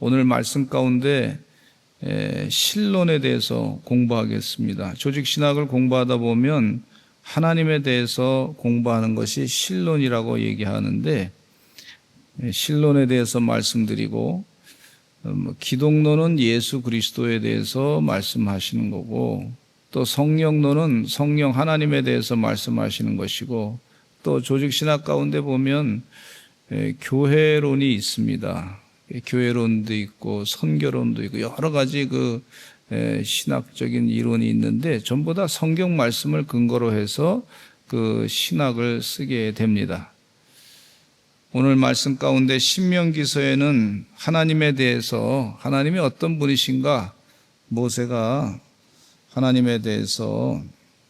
오늘 말씀 가운데 신론에 대해서 공부하겠습니다. 조직신학을 공부하다 보면 하나님에 대해서 공부하는 것이 신론이라고 얘기하는데, 신론에 대해서 말씀드리고, 기독론은 예수 그리스도에 대해서 말씀하시는 거고, 또 성령론은 성령 하나님에 대해서 말씀하시는 것이고, 또 조직신학 가운데 보면 교회론이 있습니다. 교회론도 있고 선교론도 있고 여러 가지 신학적인 이론이 있는데 전부 다 성경 말씀을 근거로 해서 그 신학을 쓰게 됩니다. 오늘 말씀 가운데 신명기서에는 하나님에 대해서, 하나님이 어떤 분이신가, 모세가 하나님에 대해서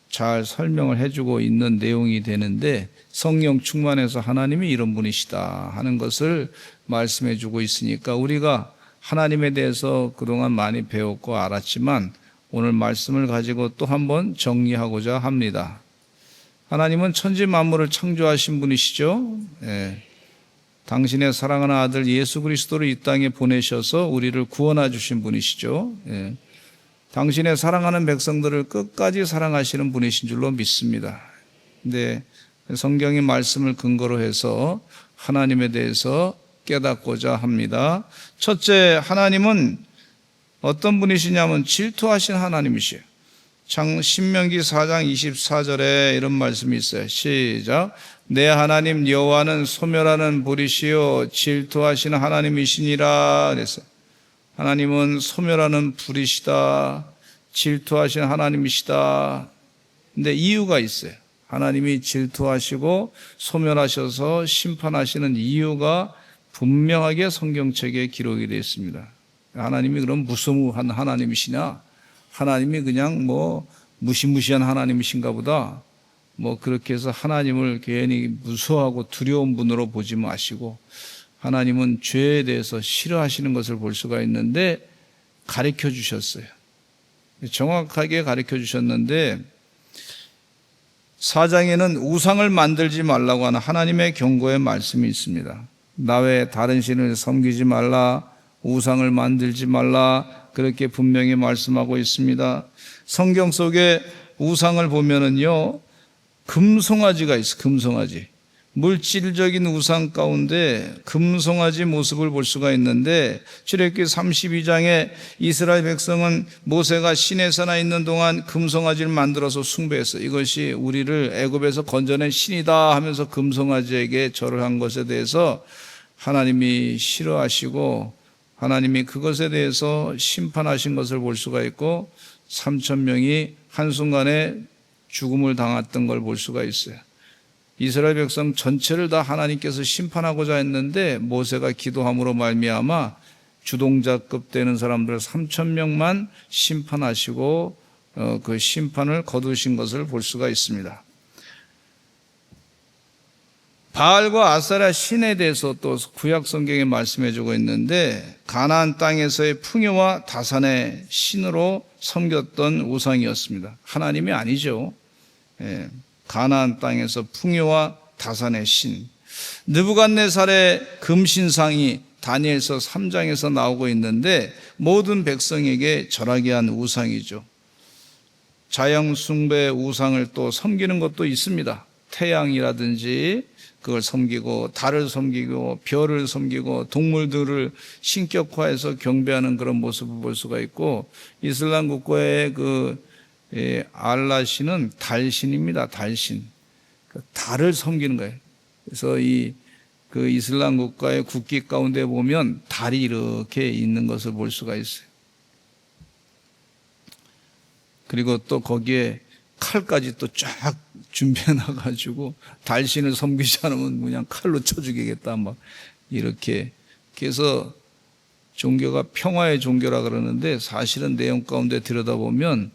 잘 설명을 해주고 있는 내용이 되는데, 성령 충만해서 하나님이 이런 분이시다 하는 것을 말씀해 주고 있으니까 우리가 하나님에 대해서 그동안 많이 배웠고 알았지만 오늘 말씀을 가지고 또 한번 정리하고자 합니다. 하나님은 천지 만물을 창조하신 분이시죠. 당신의 사랑하는 아들 예수 그리스도를 이 땅에 보내셔서 우리를 구원해 주신 분이시죠. 당신의 사랑하는 백성들을 끝까지 사랑하시는 분이신 줄로 믿습니다. 근데 성경의 말씀을 근거로 해서 하나님에 대해서 깨닫고자 합니다. 첫째, 하나님은 어떤 분이시냐면 질투하신 하나님이시에요. 신명기 4장 24절에 이런 말씀이 있어요. 시작. 내 하나님 여호와는 소멸하는 불이시요 질투하시는 하나님이시니라 그랬어요. 하나님은 소멸하는 불이시다, 질투하시는 하나님이시다. 근데 이유가 있어요. 하나님이 질투하시고 소멸하셔서 심판하시는 이유가 분명하게 성경책에 기록이 되어 있습니다. 하나님이 그럼 무소무한 하나님이시냐? 하나님이 그냥 무시무시한 하나님이신가 보다. 그렇게 해서 하나님을 괜히 무서워하고 두려운 분으로 보지 마시고, 하나님은 죄에 대해서 싫어하시는 것을 볼 수가 있는데 가르쳐 주셨어요. 정확하게 가르쳐 주셨는데 4장에는 우상을 만들지 말라고 하는 하나님의 경고의 말씀이 있습니다. 나 외에 다른 신을 섬기지 말라, 우상을 만들지 말라, 그렇게 분명히 말씀하고 있습니다. 성경 속에 우상을 보면은요, 금송아지가 있어요. 금송아지. 물질적인 우상 가운데 금송아지 모습을 볼 수가 있는데, 출애굽기 32장에 이스라엘 백성은 모세가 시내산에 있는 동안 금송아지를 만들어서 숭배했어요. 이것이 우리를 애굽에서 건져낸 신이다 하면서 금송아지에게 절을 한 것에 대해서 하나님이 싫어하시고 하나님이 그것에 대해서 심판하신 것을 볼 수가 있고 3,000명이 한순간에 죽음을 당했던 걸 볼 수가 있어요. 이스라엘 백성 전체를 다 하나님께서 심판하고자 했는데 모세가 기도함으로 말미암아 주동자급 되는 사람들 3,000명만 심판하시고 그 심판을 거두신 것을 볼 수가 있습니다. 바알과 아세라 신에 대해서 또 구약 성경에 말씀해 주고 있는데, 가나안 땅에서의 풍요와 다산의 신으로 섬겼던 우상이었습니다. 하나님이 아니죠. 가나안 땅에서 풍요와 다산의 신. 느부갓네살의 금신상이 다니엘서 3장에서 나오고 있는데 모든 백성에게 절하게 한 우상이죠. 자연 숭배 우상을 또 섬기는 것도 있습니다. 태양이라든지 그걸 섬기고, 달을 섬기고, 별을 섬기고, 동물들을 신격화해서 경배하는 그런 모습을 볼 수가 있고, 이슬람 국가의 알라신은 달신입니다. 달신. 달을 섬기는 거예요. 그래서 이슬람 국가의 국기 가운데 보면 달이 이렇게 있는 것을 볼 수가 있어요. 그리고 또 거기에 칼까지 또 쫙 준비해 놔가지고 달신을 섬기지 않으면 그냥 칼로 쳐 죽이겠다 이렇게. 그래서 종교가 평화의 종교라 그러는데 사실은 내용 가운데 들여다보면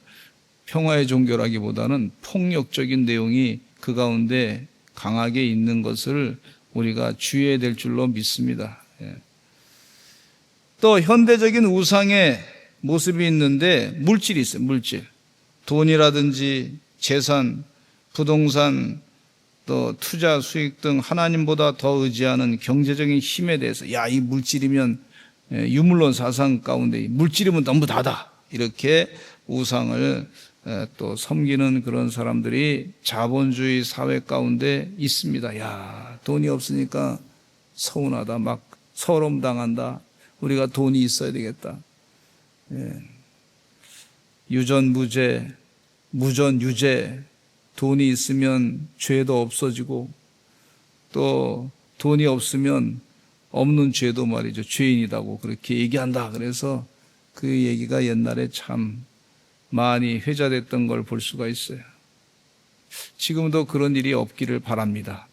평화의 종교라기보다는 폭력적인 내용이 그 가운데 강하게 있는 것을 우리가 주의해야 될 줄로 믿습니다. 또 현대적인 우상의 모습이 있는데 물질이 있어요. 물질. 돈이라든지 재산, 부동산, 또 투자 수익 등 하나님보다 더 의지하는 경제적인 힘에 대해서 이 물질이면 유물론 사상 가운데 물질이면 너무 다다 이렇게 우상을 또 섬기는 그런 사람들이 자본주의 사회 가운데 있습니다. 야, 돈이 없으니까 서운하다, 막 서러움 당한다. 우리가 돈이 있어야 되겠다. 유전무죄, 무전유죄, 돈이 있으면 죄도 없어지고 또 돈이 없으면 없는 죄도 말이죠. 죄인이라고 그렇게 얘기한다. 그래서 그 얘기가 옛날에 참 많이 회자됐던 걸 볼 수가 있어요. 지금도 그런 일이 없기를 바랍니다.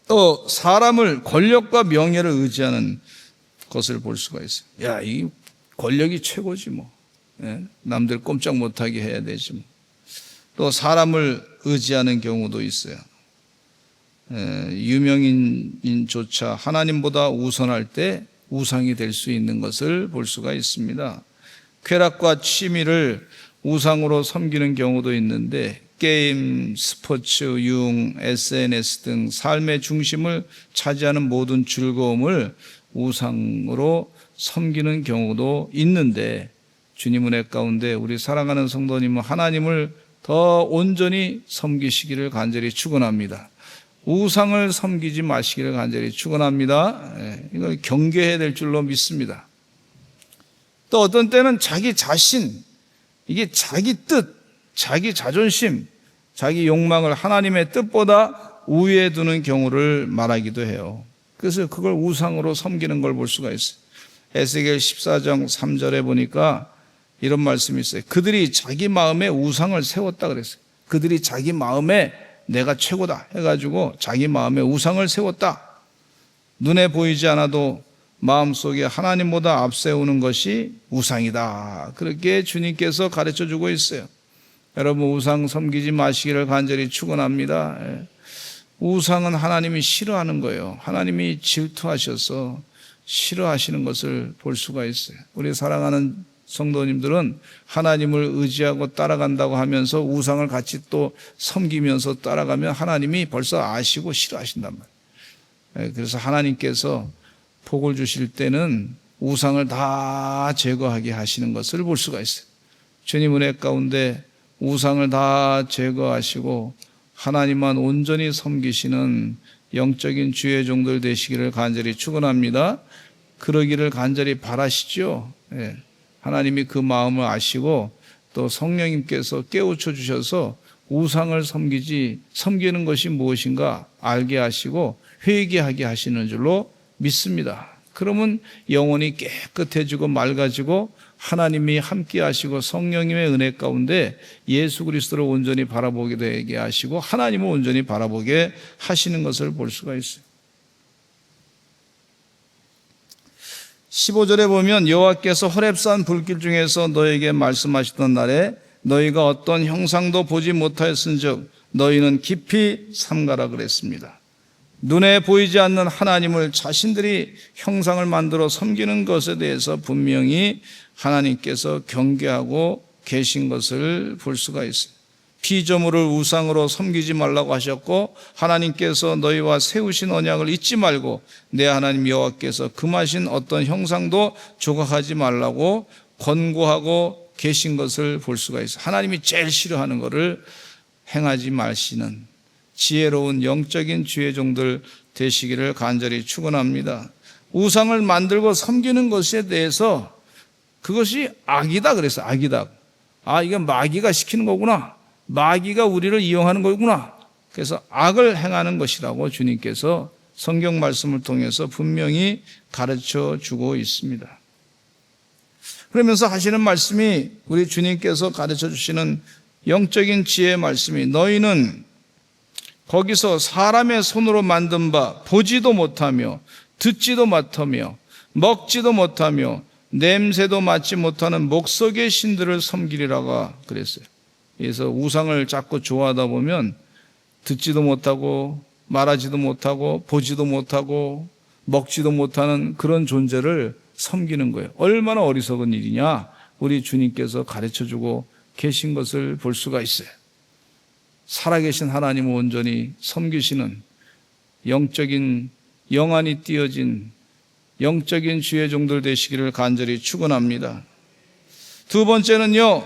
또 사람을 권력과 명예를 의지하는 것을 볼 수가 있어요. 야, 이 권력이 최고지 뭐. 남들 꼼짝 못하게 해야 되지 뭐. 또 사람을 의지하는 경우도 있어요. 유명인조차 하나님보다 우선할 때 우상이 될 수 있는 것을 볼 수가 있습니다. 쾌락과 취미를 우상으로 섬기는 경우도 있는데 게임, 스포츠, 유흥, SNS 등 삶의 중심을 차지하는 모든 즐거움을 우상으로 섬기는 경우도 있는데 주님 은혜 가운데 우리 사랑하는 성도님은 하나님을 더 온전히 섬기시기를 간절히 축원합니다. 우상을 섬기지 마시기를 간절히 축원합니다. 이걸 경계해야 될 줄로 믿습니다. 또 어떤 때는 자기 자신, 이게 자기 뜻, 자기 자존심, 자기 욕망을 하나님의 뜻보다 우위에 두는 경우를 말하기도 해요. 그래서 그걸 우상으로 섬기는 걸 볼 수가 있어요. 에스겔 14장 3절에 보니까 이런 말씀이 있어요. 그들이 자기 마음에 우상을 세웠다 그랬어요. 그들이 자기 마음에 내가 최고다 해가지고 자기 마음에 우상을 세웠다. 눈에 보이지 않아도 마음속에 하나님보다 앞세우는 것이 우상이다. 그렇게 주님께서 가르쳐주고 있어요. 여러분 우상 섬기지 마시기를 간절히 축원합니다. 우상은 하나님이 싫어하는 거예요. 하나님이 질투하셔서 싫어하시는 것을 볼 수가 있어요. 우리 사랑하는 성도님들은 하나님을 의지하고 따라간다고 하면서 우상을 같이 또 섬기면서 따라가면 하나님이 벌써 아시고 싫어하신단 말이에요. 그래서 하나님께서 복을 주실 때는 우상을 다 제거하게 하시는 것을 볼 수가 있어요. 주님 은혜 가운데 우상을 다 제거하시고 하나님만 온전히 섬기시는 영적인 주의 종들 되시기를 간절히 축원합니다. 그러기를 간절히 바라시죠. 하나님이 그 마음을 아시고 또 성령님께서 깨우쳐 주셔서 우상을 섬기는 것이 무엇인가 알게 하시고 회개하게 하시는 줄로 믿습니다. 그러면 영혼이 깨끗해지고 맑아지고 하나님이 함께 하시고 성령님의 은혜 가운데 예수 그리스도를 온전히 바라보게 되게 하시고 하나님을 온전히 바라보게 하시는 것을 볼 수가 있어요. 15절에 보면 여호와께서 호렙산 불길 중에서 너에게 말씀하시던 날에 너희가 어떤 형상도 보지 못하였은즉 너희는 깊이 삼가라 그랬습니다. 눈에 보이지 않는 하나님을 자신들이 형상을 만들어 섬기는 것에 대해서 분명히 하나님께서 경계하고 계신 것을 볼 수가 있어요. 피조물을 우상으로 섬기지 말라고 하셨고 하나님께서 너희와 세우신 언약을 잊지 말고 내 하나님 여호와께서 금하신 어떤 형상도 조각하지 말라고 권고하고 계신 것을 볼 수가 있어요. 하나님이 제일 싫어하는 것을 행하지 마시는 지혜로운 영적인 주의 종들 되시기를 간절히 축원합니다. 우상을 만들고 섬기는 것에 대해서 그것이 악이다 그랬어요. 악이다. 아, 이건 마귀가 시키는 거구나. 마귀가 우리를 이용하는 거구나. 그래서 악을 행하는 것이라고 주님께서 성경 말씀을 통해서 분명히 가르쳐 주고 있습니다. 그러면서 하시는 말씀이 우리 주님께서 가르쳐 주시는 영적인 지혜의 말씀이 너희는 거기서 사람의 손으로 만든 바 보지도 못하며 듣지도 못하며 먹지도 못하며 냄새도 맡지 못하는 목석의 신들을 섬기리라고 그랬어요. 그래서 우상을 자꾸 좋아하다 보면 듣지도 못하고 말하지도 못하고 보지도 못하고 먹지도 못하는 그런 존재를 섬기는 거예요. 얼마나 어리석은 일이냐. 우리 주님께서 가르쳐주고 계신 것을 볼 수가 있어요. 살아계신 하나님을 온전히 섬기시는 영적인 영안이 띄어진 영적인 주의 종들 되시기를 간절히 축원합니다. 두 번째는요,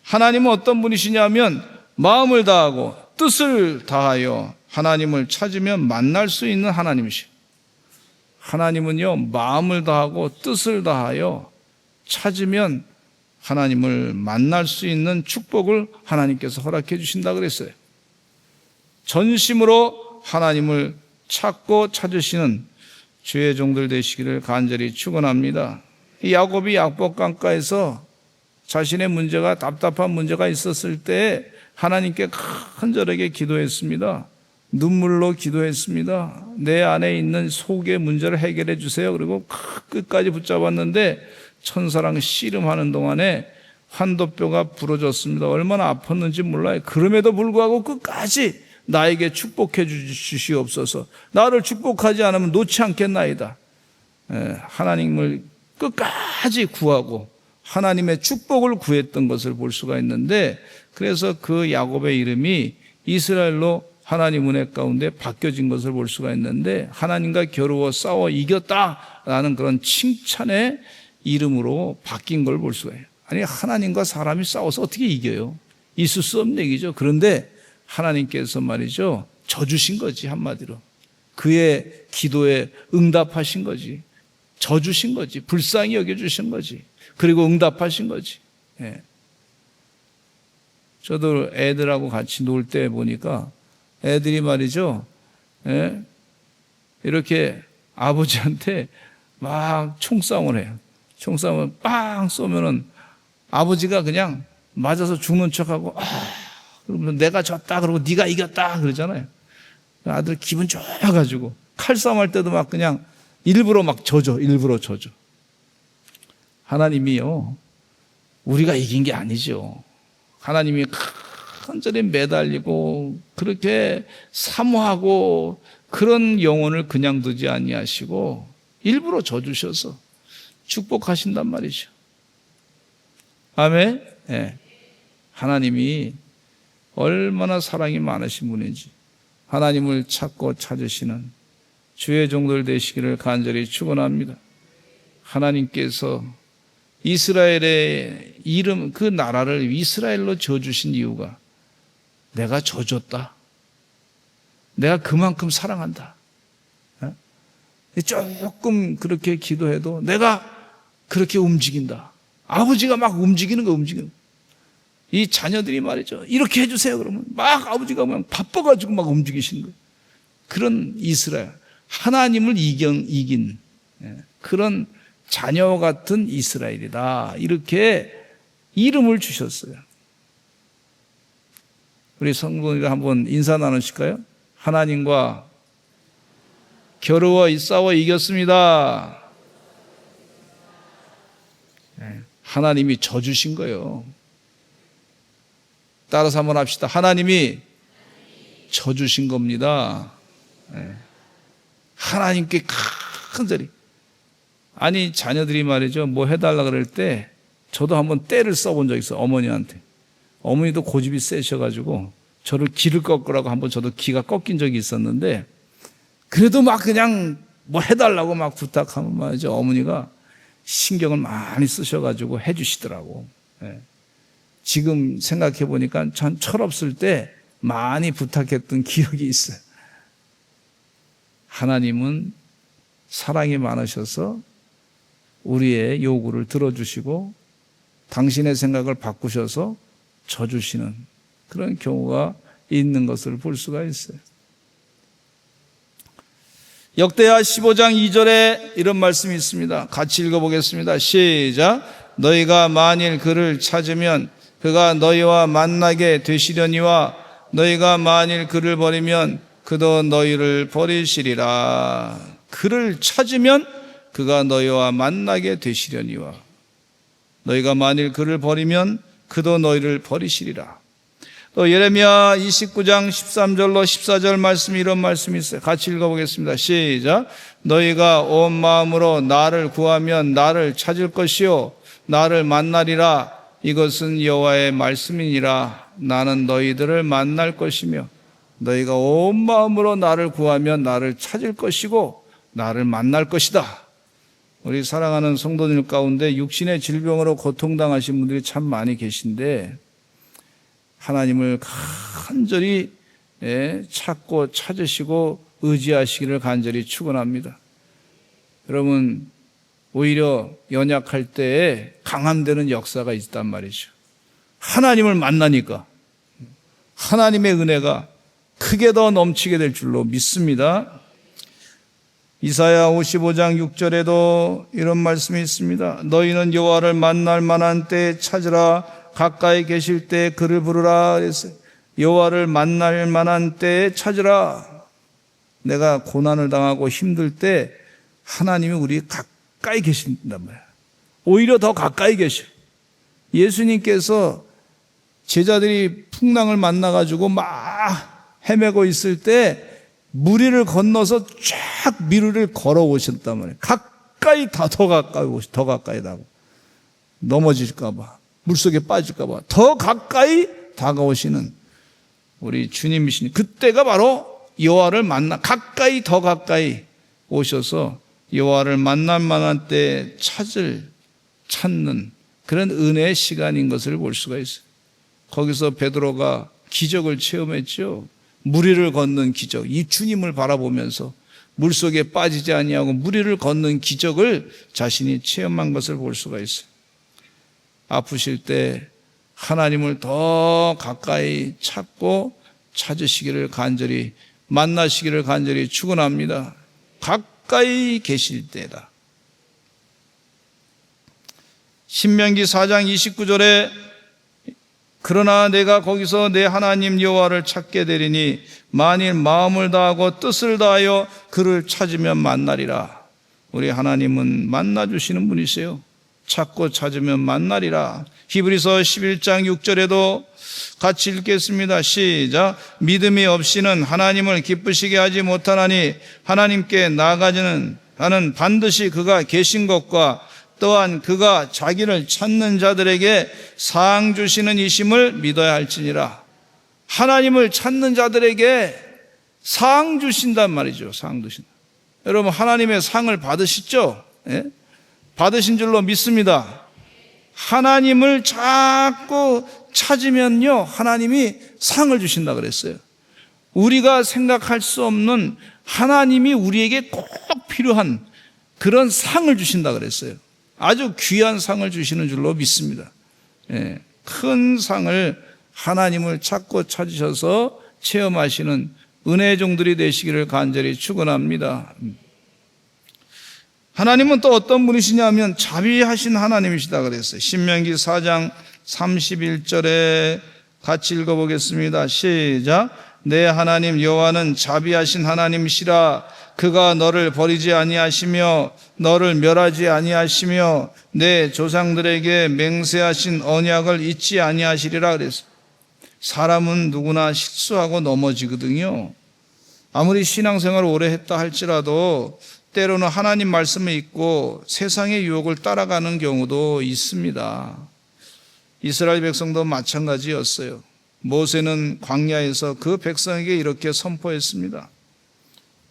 하나님은 어떤 분이시냐면 마음을 다하고 뜻을 다하여 하나님을 찾으면 만날 수 있는 하나님이시죠. 하나님은요, 마음을 다하고 뜻을 다하여 찾으면 하나님을 만날 수 있는 축복을 하나님께서 허락해 주신다 그랬어요. 전심으로 하나님을 찾고 찾으시는 주의 종들 되시기를 간절히 축원합니다. 이 야곱이 약복강가에서 자신의 문제가, 답답한 문제가 있었을 때 하나님께 간절하게 기도했습니다. 눈물로 기도했습니다. 내 안에 있는 속의 문제를 해결해 주세요. 그리고 끝까지 붙잡았는데 천사랑 씨름하는 동안에 환도뼈가 부러졌습니다. 얼마나 아팠는지 몰라요. 그럼에도 불구하고 끝까지 나에게 축복해 주시옵소서. 나를 축복하지 않으면 놓지 않겠나이다. 하나님을 끝까지 구하고 하나님의 축복을 구했던 것을 볼 수가 있는데, 그래서 그 야곱의 이름이 이스라엘로 하나님 은혜 가운데 바뀌어진 것을 볼 수가 있는데, 하나님과 겨루어 싸워 이겼다라는 그런 칭찬의 이름으로 바뀐 걸 볼 수가 있어요. 아니, 하나님과 사람이 싸워서 어떻게 이겨요? 있을 수 없는 얘기죠. 그런데 하나님께서 말이죠, 져주신 거지. 한마디로 그의 기도에 응답하신 거지. 져주신 거지. 불쌍히 여겨주신 거지. 그리고 응답하신 거지. 예. 저도 애들하고 같이 놀 때 보니까 애들이 말이죠, 예? 이렇게 아버지한테 막 총싸움을 해요. 총싸움을 빵 쏘면은 아버지가 그냥 맞아서 죽는 척하고, 그러면 내가 졌다 그러고 네가 이겼다 그러잖아요. 아들 기분 좋아가지고 칼싸움 할 때도 막 그냥 일부러 막 일부러 져줘. 하나님이요, 우리가 이긴 게 아니죠. 하나님이 간절히 매달리고 그렇게 사모하고 그런 영혼을 그냥 두지 아니하시고 일부러 져주셔서 축복하신단 말이죠. 아멘. 네. 하나님이 얼마나 사랑이 많으신 분인지 하나님을 찾고 찾으시는 주의 종들 되시기를 간절히 축원합니다. 하나님께서 이스라엘의 이름, 그 나라를 이스라엘로 지어주신 이유가 내가 져줬다. 내가 그만큼 사랑한다. 조금 그렇게 기도해도 내가 그렇게 움직인다. 아버지가 막 움직이는 거. 이 자녀들이 말이죠, 이렇게 해주세요 그러면 막 아버지가 그냥 바빠가지고 막 움직이시는 거예요. 그런 이스라엘, 하나님을 이긴 그런 자녀 같은 이스라엘이다. 이렇게 이름을 주셨어요. 우리 성도님들 한번 인사 나누실까요? 하나님과 겨루어 싸워 이겼습니다. 하나님이 져주신 거예요. 따라서 한번 합시다. 하나님이 져주신 겁니다. 하나님께 간절히. 아니, 자녀들이 말이죠, 뭐 해달라 그럴 때 저도 한번 때를 써본 적 있어요. 어머니한테. 어머니도 고집이 세셔가지고 저를 기를 꺾으라고 한번 저도 기가 꺾인 적이 있었는데, 그래도 막 그냥 뭐 해달라고 막 부탁하면 말이죠, 어머니가 신경을 많이 쓰셔가지고 해주시더라고. 지금 생각해 보니까 전 철없을 때 많이 부탁했던 기억이 있어요. 하나님은 사랑이 많으셔서 우리의 요구를 들어주시고 당신의 생각을 바꾸셔서 져주시는 그런 경우가 있는 것을 볼 수가 있어요. 역대하 15장 2절에 이런 말씀이 있습니다. 같이 읽어보겠습니다. 시작. 너희가 만일 그를 찾으면 그가 너희와 만나게 되시려니와 너희가 만일 그를 버리면 그도 너희를 버리시리라. 그를 찾으면 그가 너희와 만나게 되시려니와 너희가 만일 그를 버리면 그도 너희를 버리시리라. 또 예레미야 29장 13절로 14절 말씀이 이런 말씀이 있어요. 같이 읽어보겠습니다. 시작. 너희가 온 마음으로 나를 구하면 나를 찾을 것이요 나를 만나리라. 이것은 여호와의 말씀이니라. 나는 너희들을 만날 것이며 너희가 온 마음으로 나를 구하면 나를 찾을 것이고 나를 만날 것이다. 우리 사랑하는 성도들 가운데 육신의 질병으로 고통당하신 분들이 참 많이 계신데 하나님을 간절히 찾고 찾으시고 의지하시기를 간절히 축원합니다. 여러분, 오히려 연약할 때에 강함되는 역사가 있단 말이죠. 하나님을 만나니까 하나님의 은혜가 크게 더 넘치게 될 줄로 믿습니다. 이사야 55장 6절에도 이런 말씀이 있습니다. 너희는 여호와를 만날 만한 때에 찾으라. 가까이 계실 때 그를 부르라 그랬어요. 여호와를 만날 만한 때에 찾으라. 내가 고난을 당하고 힘들 때 하나님이 우리 가까이 계신단 말이에요. 오히려 더 가까이 계셔. 예수님께서 제자들이 풍랑을 만나가지고 막 헤매고 있을 때 무리를 건너서 쫙 미루를 걸어오셨단 말이에요. 가까이 더 가까이 나고 넘어질까봐 물속에 빠질까봐 더 가까이 다가오시는 우리 주님이시니 그때가 바로 여호와를 만나 가까이 더 가까이 오셔서 여호와를 만날 만한 때 찾는 그런 은혜의 시간인 것을 볼 수가 있어요. 거기서 베드로가 기적을 체험했죠. 무리를 걷는 기적. 이 주님을 바라보면서 물속에 빠지지 아니하고 무리를 걷는 기적을 자신이 체험한 것을 볼 수가 있어요. 아프실 때 하나님을 더 가까이 찾고 찾으시기를 간절히 만나시기를 간절히 축원합니다. 가까이 계실 때다. 신명기 4장 29절에 그러나 내가 거기서 내 하나님 여호와를 찾게 되리니 만일 마음을 다하고 뜻을 다하여 그를 찾으면 만나리라. 우리 하나님은 만나주시는 분이세요. 찾고 찾으면 만나리라. 히브리서 11장 6절에도 같이 읽겠습니다. 시작. 믿음이 없이는 하나님을 기쁘시게 하지 못하나니 하나님께 나아가지는 하는 반드시 그가 계신 것과 또한 그가 자기를 찾는 자들에게 상 주시는 이심을 믿어야 할지니라. 하나님을 찾는 자들에게 상 주신단 말이죠. 상 주신다. 여러분 하나님의 상을 받으시죠? 예? 받으신 줄로 믿습니다. 하나님을 자꾸 찾으면요 하나님이 상을 주신다 그랬어요. 우리가 생각할 수 없는 하나님이 우리에게 꼭 필요한 그런 상을 주신다 그랬어요. 아주 귀한 상을 주시는 줄로 믿습니다. 예, 큰 상을 하나님을 찾고 찾으셔서 체험하시는 은혜의 종들이 되시기를 간절히 축원합니다. 하나님은 또 어떤 분이시냐면 자비하신 하나님이시다 그랬어요. 신명기 4장 31절에 같이 읽어보겠습니다. 시작. 내 하나님 여호와는 자비하신 하나님이시라. 그가 너를 버리지 아니하시며 너를 멸하지 아니하시며 내 조상들에게 맹세하신 언약을 잊지 아니하시리라 그랬어요. 사람은 누구나 실수하고 넘어지거든요. 아무리 신앙생활을 오래 했다 할지라도 때로는 하나님 말씀을 잊고 세상의 유혹을 따라가는 경우도 있습니다. 이스라엘 백성도 마찬가지였어요. 모세는 광야에서 그 백성에게 이렇게 선포했습니다.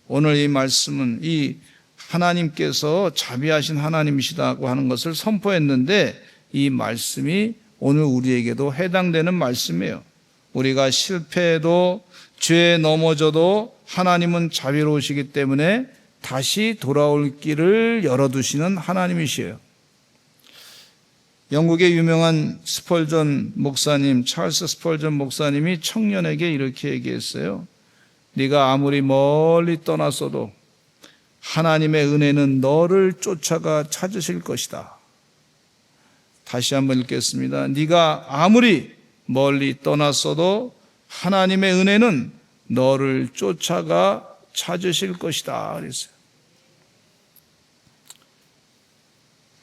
오늘 이 말씀은 이 하나님께서 자비하신 하나님이시다고 하는 것을 선포했는데 이 말씀이 오늘 우리에게도 해당되는 말씀이에요. 우리가 실패해도 죄에 넘어져도 하나님은 자비로우시기 때문에 다시 돌아올 길을 열어두시는 하나님이시에요. 영국의 유명한 스펄전 목사님, 찰스 스펄전 목사님이 청년에게 이렇게 얘기했어요. 네가 아무리 멀리 떠났어도 하나님의 은혜는 너를 쫓아가 찾으실 것이다. 다시 한번 읽겠습니다. 네가 아무리 멀리 떠났어도 하나님의 은혜는 너를 쫓아가 찾으실 것이다 그랬어요.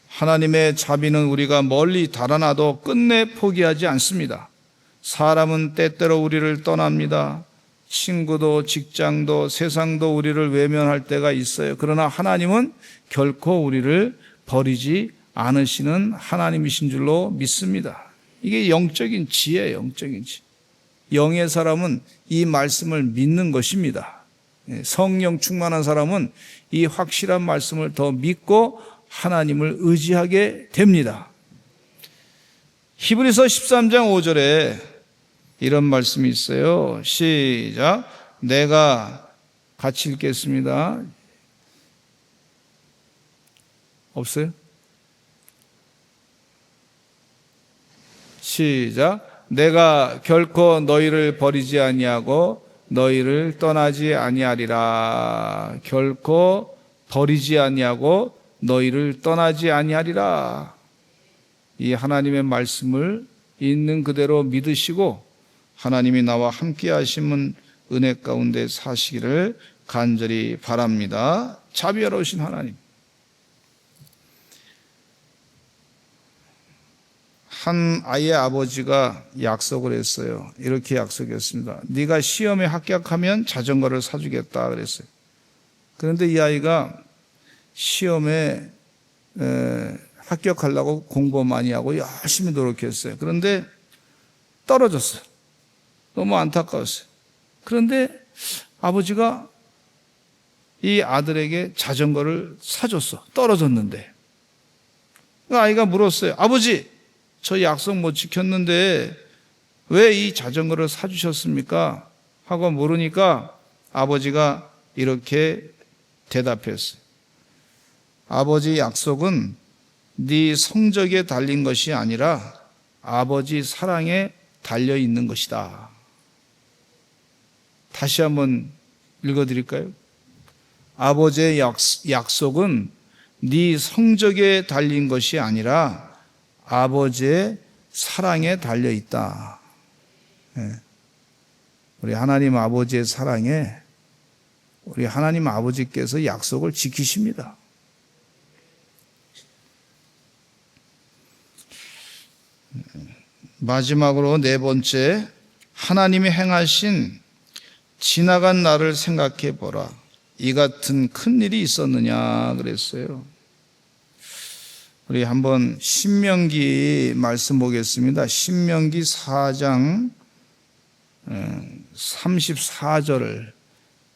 하나님의 자비는 우리가 멀리 달아나도 끝내 포기하지 않습니다. 사람은 때때로 우리를 떠납니다. 친구도 직장도 세상도 우리를 외면할 때가 있어요. 그러나 하나님은 결코 우리를 버리지 않으시는 하나님이신 줄로 믿습니다. 이게 영적인 지혜예요. 영적인 지혜. 영의 사람은 이 말씀을 믿는 것입니다. 성령 충만한 사람은 이 확실한 말씀을 더 믿고 하나님을 의지하게 됩니다. 히브리서 13장 5절에 이런 말씀이 있어요. 시작. 내가 같이 읽겠습니다. 없어요? 시작. 내가 결코 너희를 버리지 아니하고 너희를 떠나지 아니하리라. 결코 버리지 아니하고 너희를 떠나지 아니하리라. 이 하나님의 말씀을 있는 그대로 믿으시고 하나님이 나와 함께 하심은 은혜 가운데 사시기를 간절히 바랍니다. 자비하신 하나님. 한 아이의 아버지가 약속을 했어요. 이렇게 약속했습니다. 네가 시험에 합격하면 자전거를 사주겠다 그랬어요. 그런데 이 아이가 시험에 합격하려고 공부 많이 하고 열심히 노력했어요. 그런데 떨어졌어요. 너무 안타까웠어요. 그런데 아버지가 이 아들에게 자전거를 사줬어. 떨어졌는데. 아이가 물었어요. 아버지, 저 약속 못 지켰는데 왜 이 자전거를 사주셨습니까? 하고 물으니까 아버지가 이렇게 대답했어요. 아버지 약속은 네 성적에 달린 것이 아니라 아버지 사랑에 달려 있는 것이다. 다시 한번 읽어드릴까요? 아버지의 약속은 네 성적에 달린 것이 아니라 아버지의 사랑에 달려 있다. 우리 하나님 아버지의 사랑에 우리 하나님 아버지께서 약속을 지키십니다. 마지막으로 네 번째, 하나님이 행하신 지나간 날을 생각해 보라. 이 같은 큰 일이 있었느냐 그랬어요. 우리 한번 신명기 말씀 보겠습니다. 신명기 4장 34절을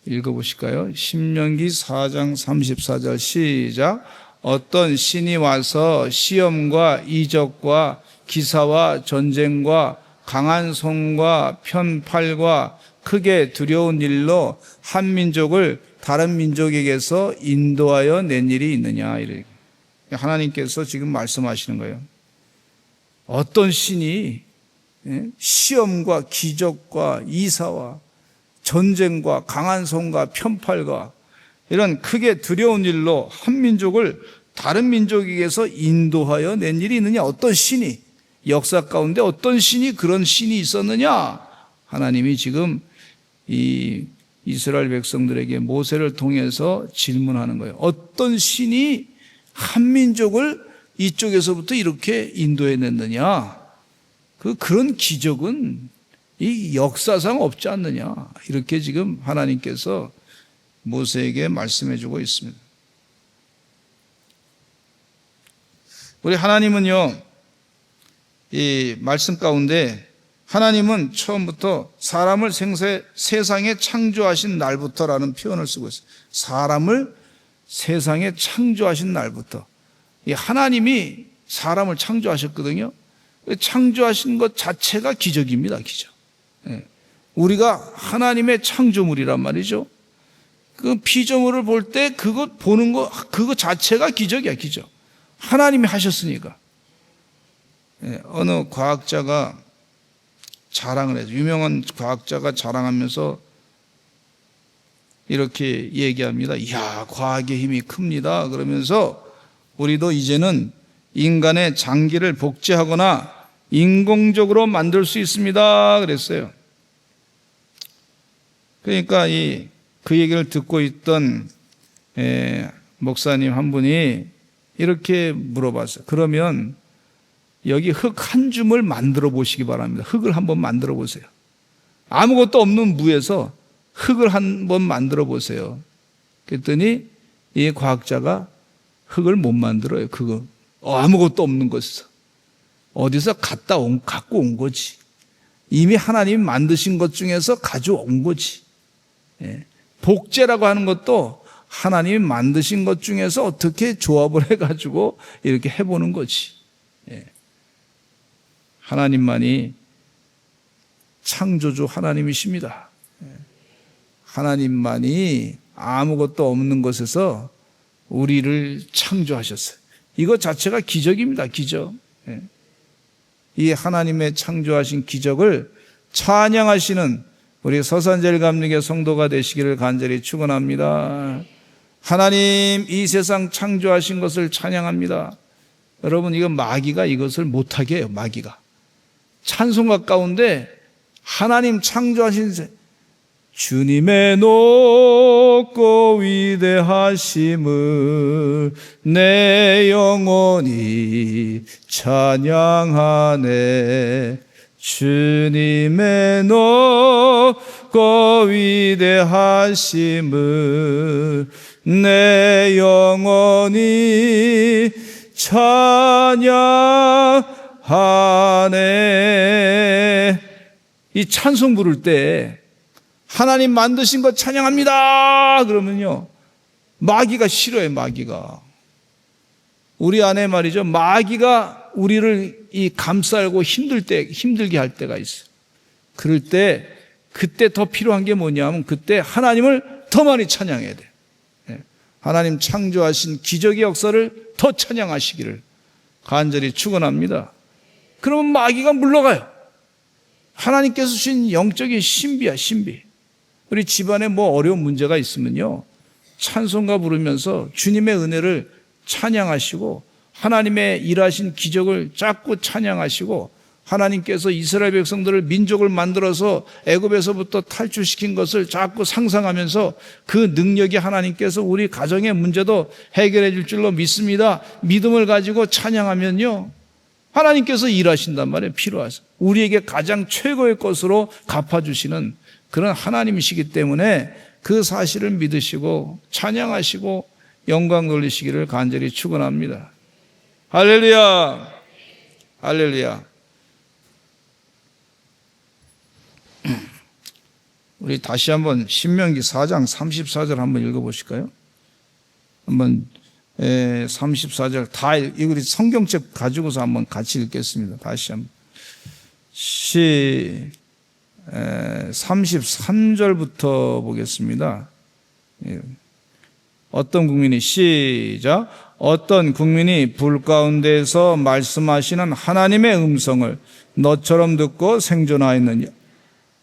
읽어보실까요? 신명기 4장 34절 시작. 어떤 신이 와서 시험과 이적과 기사와 전쟁과 강한 손과 편팔과 크게 두려운 일로 한 민족을 다른 민족에게서 인도하여 낸 일이 있느냐. 이렇게 하나님께서 지금 말씀하시는 거예요. 어떤 신이 시험과 기적과 이사와 전쟁과 강한 손과 편팔과 이런 크게 두려운 일로 한 민족을 다른 민족에게서 인도하여 낸 일이 있느냐. 어떤 신이, 역사 가운데 어떤 신이, 그런 신이 있었느냐. 하나님이 지금 이 이스라엘 백성들에게 모세를 통해서 질문하는 거예요. 어떤 신이 한 민족을 이쪽에서부터 이렇게 인도해냈느냐. 그런 기적은 이 역사상 없지 않느냐. 이렇게 지금 하나님께서 모세에게 말씀해주고 있습니다. 우리 하나님은요, 이 말씀 가운데 하나님은 처음부터 사람을 세상에 창조하신 날부터라는 표현을 쓰고 있어요. 사람을 세상에 창조하신 날부터. 이 하나님이 사람을 창조하셨거든요. 창조하신 것 자체가 기적입니다. 기적. 우리가 하나님의 창조물이란 말이죠. 그 피조물을 볼 때 그거 보는 거, 그거 자체가 기적이야. 기적. 하나님이 하셨으니까. 어느 과학자가 자랑을 해서, 유명한 과학자가 자랑하면서 이렇게 얘기합니다. 이야, 과학의 힘이 큽니다. 그러면서 우리도 이제는 인간의 장기를 복제하거나 인공적으로 만들 수 있습니다. 그랬어요. 그러니까 그 얘기를 듣고 있던 목사님 한 분이 이렇게 물어봤어요. 그러면 여기 흙 한 줌을 만들어 보시기 바랍니다. 흙을 한번 만들어 보세요. 아무것도 없는 무에서 흙을 한번 만들어 보세요. 그랬더니 이 과학자가 흙을 못 만들어요. 그거 아무것도 없는 것에서 어디서 갖고 온 거지. 이미 하나님이 만드신 것 중에서 가져온 거지. 복제라고 하는 것도 하나님이 만드신 것 중에서 어떻게 조합을 해가지고 이렇게 해보는 거지. 하나님만이 창조주 하나님이십니다. 하나님만이 아무것도 없는 것에서 우리를 창조하셨어요. 이것 자체가 기적입니다. 기적. 이 하나님의 창조하신 기적을 찬양하시는 우리 서산제일감리교 성도가 되시기를 간절히 축원합니다. 하나님 이 세상 창조하신 것을 찬양합니다. 여러분, 이거 마귀가 이것을 못하게 해요. 마귀가 찬송가 가운데 하나님 창조하신 주님의 높고 위대하심을 내 영혼이 찬양하네. 주님의 높고 위대하심을 내 영혼이 찬양하네. 이 찬송 부를 때 하나님 만드신 것 찬양합니다 그러면요, 마귀가 싫어요. 마귀가 우리 안에 말이죠, 마귀가 우리를 이 감싸고 힘들게 할 때가 있어요. 그럴 때 그때 더 필요한 게 뭐냐면 그때 하나님을 더 많이 찬양해야 돼요. 하나님 창조하신 기적의 역사를 더 찬양하시기를 간절히 축원합니다. 그러면 마귀가 물러가요. 하나님께서 주신 영적인 신비야, 신비. 우리 집안에 뭐 어려운 문제가 있으면요, 찬송가 부르면서 주님의 은혜를 찬양하시고 하나님의 일하신 기적을 자꾸 찬양하시고 하나님께서 이스라엘 백성들을 민족을 만들어서 애굽에서부터 탈출시킨 것을 자꾸 상상하면서 그 능력이 하나님께서 우리 가정의 문제도 해결해 줄 줄로 믿습니다. 믿음을 가지고 찬양하면요, 하나님께서 일하신단 말이에요. 필요하서 우리에게 가장 최고의 것으로 갚아주시는 그런 하나님이시기 때문에 그 사실을 믿으시고 찬양하시고 영광 돌리시기를 간절히 축원합니다. 할렐루야, 할렐루야. 우리 다시 한번 신명기 4장 34절 한번 읽어보실까요? 한번 34절 다 우리 성경책 가지고서 한번 같이 읽겠습니다. 다시 한번 33절부터 보겠습니다. 어떤 국민이 시작. 어떤 국민이 불 가운데에서 말씀하시는 하나님의 음성을 너처럼 듣고 생존하였느냐?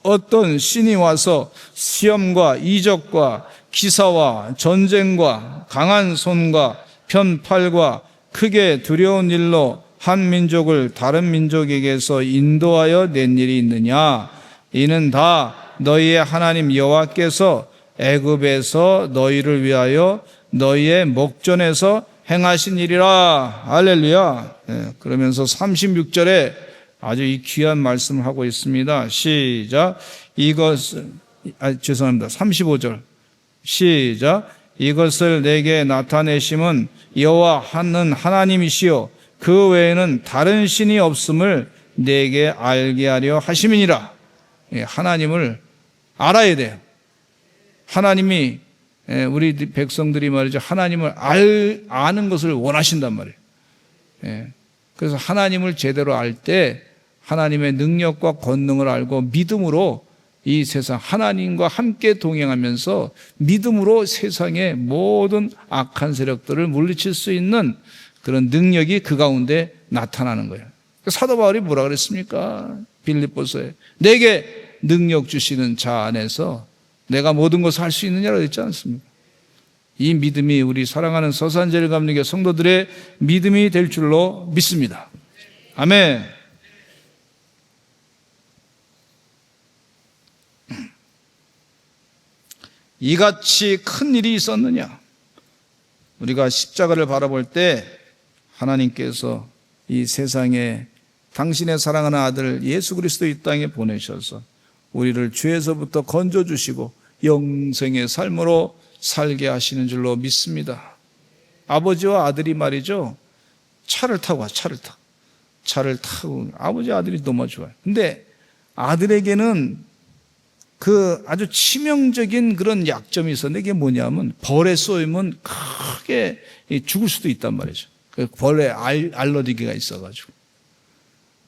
어떤 신이 와서 시험과 이적과 기사와 전쟁과 강한 손과 편팔과 크게 두려운 일로 한 민족을 다른 민족에게서 인도하여 낸 일이 있느냐? 이는 다 너희의 하나님 여호와께서 애굽에서 너희를 위하여 너희의 목전에서 행하신 일이라. 할렐루야. 그러면서 36절에 아주 이 귀한 말씀을 하고 있습니다. 시작. 죄송합니다. 35절. 시작. 이것을 내게 나타내심은 여호와 하나님이시요 그 외에는 다른 신이 없음을 내게 알게 하려 하심이니라. 하나님을 알아야 돼요. 하나님이 우리 백성들이 말이죠, 하나님을 아는 것을 원하신단 말이에요. 그래서 하나님을 제대로 알 때 하나님의 능력과 권능을 알고 믿음으로 이 세상 하나님과 함께 동행하면서 믿음으로 세상의 모든 악한 세력들을 물리칠 수 있는 그런 능력이 그 가운데 나타나는 거예요. 사도 바울이 뭐라 그랬습니까? 빌립보서에 내게 능력 주시는 자 안에서 내가 모든 것을 할 수 있느냐라고 했지 않습니까? 이 믿음이 우리 사랑하는 서산제일감리교 성도들의 믿음이 될 줄로 믿습니다. 아멘. 이같이 큰 일이 있었느냐? 우리가 십자가를 바라볼 때 하나님께서 이 세상에 당신의 사랑하는 아들 예수 그리스도 이 땅에 보내셔서 우리를 죄에서부터 건져주시고 영생의 삶으로 살게 하시는 줄로 믿습니다. 아버지와 아들이 말이죠, 차를 타고 와. 차를 타고 아버지 아들이 너무 좋아요. 근데 아들에게는 그 아주 치명적인 그런 약점이 있었는데, 이게 뭐냐면 벌에 쏘이면 크게 죽을 수도 있단 말이죠. 그 벌에 알러지가 있어가지고.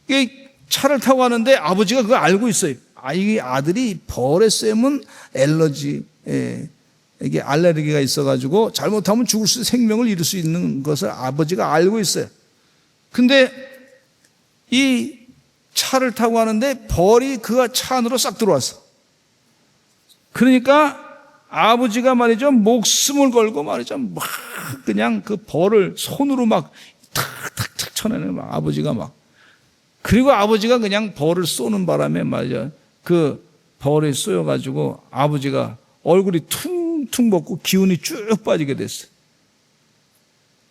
이게 차를 타고 가는데 아버지가 그걸 알고 있어요. 이 아들이 벌에 쏘이면 이게 알레르기가 있어가지고 잘못하면 죽을 수, 생명을 잃을 수 있는 것을 아버지가 알고 있어요. 근데 이 차를 타고 가는데 벌이 그 차 안으로 싹 들어왔어. 그러니까 아버지가 말이죠, 목숨을 걸고 말이죠, 막 그냥 그 벌을 손으로 막 탁탁탁 쳐내는 막 아버지가 막. 그리고 아버지가 그냥 벌을 쏘는 바람에 말이죠, 그 벌에 쏘여가지고 아버지가 얼굴이 퉁퉁 붓고 기운이 쭉 빠지게 됐어요.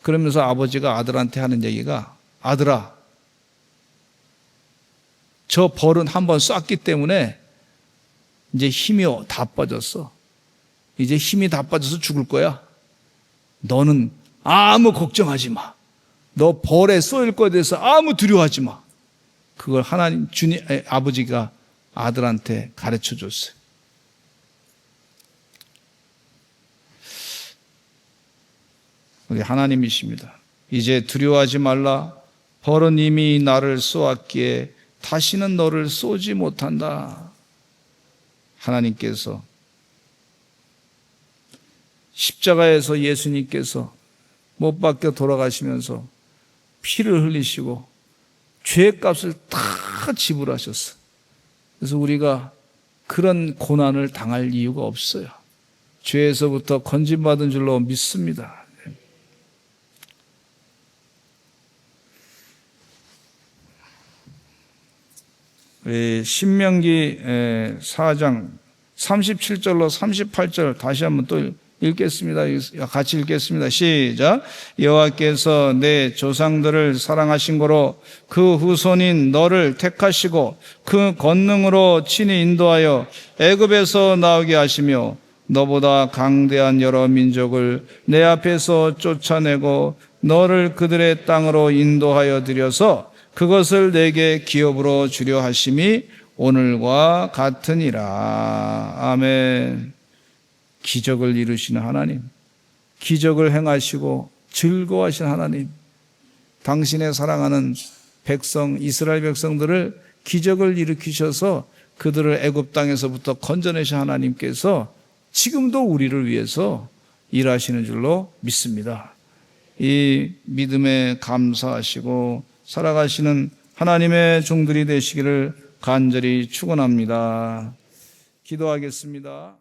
그러면서 아버지가 아들한테 하는 얘기가, 아들아, 저 벌은 한번 쐈기 때문에 이제 힘이 다 빠졌어. 이제 힘이 다 빠져서 죽을 거야. 너는 아무 걱정하지 마. 너 벌에 쏘일 거에 대해서 아무 두려워하지 마. 그걸 하나님, 아버지가 아들한테 가르쳐 줬어요. 우리 하나님이십니다. 이제 두려워하지 말라. 벌은 이미 나를 쏘았기에 다시는 너를 쏘지 못한다. 하나님께서 십자가에서 예수님께서 못 박혀 돌아가시면서 피를 흘리시고 죄값을 다 지불하셨어. 그래서 우리가 그런 고난을 당할 이유가 없어요. 죄에서부터 건진받은 줄로 믿습니다. 신명기 4장 37절로 38절 다시 한번 또 읽겠습니다. 같이 읽겠습니다. 시작. 여호와께서 내 조상들을 사랑하신 거로 그 후손인 너를 택하시고 그 권능으로 친히 인도하여 애굽에서 나오게 하시며 너보다 강대한 여러 민족을 내 앞에서 쫓아내고 너를 그들의 땅으로 인도하여 들여서 그것을 내게 기업으로 주려 하심이 오늘과 같으니라. 아멘. 기적을 이루시는 하나님, 기적을 행하시고 즐거워하신 하나님, 당신의 사랑하는 백성, 이스라엘 백성들을 기적을 일으키셔서 그들을 애굽 땅에서부터 건져내신 하나님께서 지금도 우리를 위해서 일하시는 줄로 믿습니다. 이 믿음에 감사하시고 살아가시는 하나님의 종들이 되시기를 간절히 축원합니다. 기도하겠습니다.